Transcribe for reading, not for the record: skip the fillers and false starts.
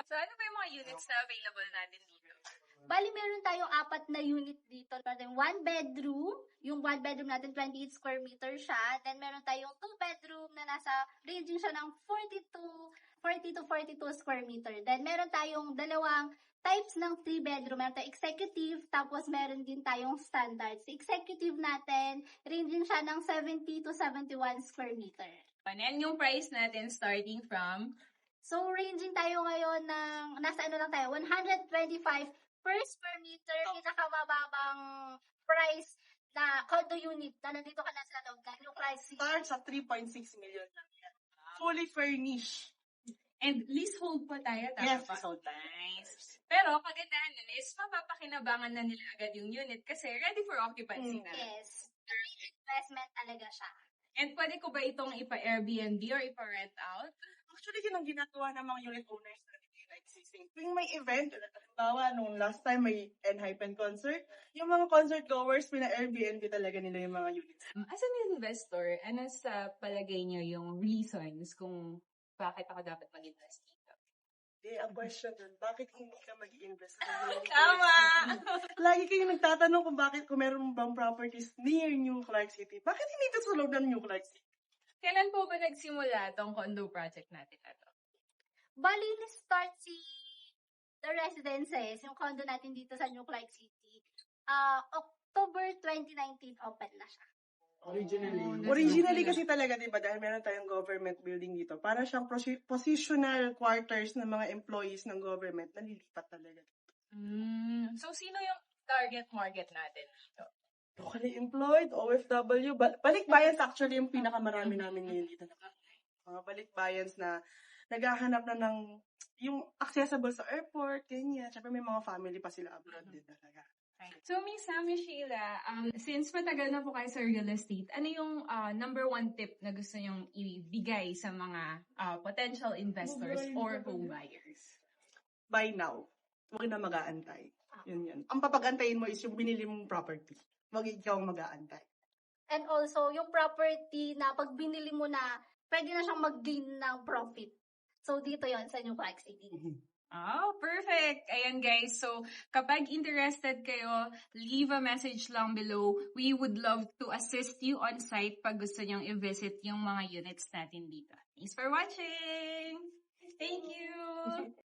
So, ano ba yung mga units na available natin dito? Bali, meron tayong 4 na unit dito. Meron 1 bedroom. Yung 1 bedroom natin, 28 square meter siya. Then, meron tayong 2 bedroom na ranging siya ng 40 to 42 square meter. Then, meron tayong dalawang types ng 3 bedroom. Meron tayong executive, tapos meron din tayong standard. Sa executive natin, ranging siya ng 70 to 71 square meter. And yung price natin starting from? So, ranging tayo ngayon ng, nasa ano lang tayo, 125 per square meter, pinakamababang price na condo unit na nandito ka na sa loob. Yung price Start sa 3.6 million lang yan. Fully furnished. And leasehold pa tayo, tama Yes, ba? leasehold. Nice. Pero kagandahan nun is mapapakinabangan na nila agad yung unit kasi ready for occupancy na. Yes. Investment talaga siya. And pwede ko ba itong ipa-Airbnb or ipa-rent out? Actually, yun ang ginagawa ng mga unit owners na existing. Tuwing may event, halimbawa, nung last time may Enhypen concert, yung mga concert goers, pina-Airbnb talaga nila yung mga units. As an investor, ano sa palagay niyo yung reasons kung bakit ako dapat mag-invest dito? Ang question dun, bakit hindi ka mag-invest? Tama! Lagi kayo nagtatanong kung meron bang properties near New Clark City. Bakit hindi ito sa loob ng New Clark City? Kailan po ba nagsimula tong condo project natin na to? Bali, start the residences, yung condo natin dito sa New Clark City. October 2019, open na siya. Originally kasi talaga, di ba, dahil meron tayong government building dito, para siyang positional quarters ng mga employees ng government na nilipat talaga. So, sino yung target market natin dito? Locally employed, OFW, balikbayans actually yung pinakamarami namin ngayon dito. Mga balikbayans na naghahanap na ng yung accessible sa airport, ganyan. Siyempre may mga family pa sila abroad din talaga. So, Miss Sammy Sheila, since matagal na po kayo sa real estate, ano yung number 1 tip na gusto nyong ibigay sa mga potential investors or home buyers? Buy now. Huwag na mag-aantay. Yun. Ang papagantayin mo is yung binili mong property. Huwag ikaw mag-aantay. And also, yung property na pag binili mo na, pwede na siyang mag-gain ng profit. So, dito yon sa New Clark City. Oh, perfect! Ayan guys, so kapag interested kayo, leave a message lang below. We would love to assist you on site pag gusto nyong i-visit yung mga units natin dito. Thanks for watching! Thank you!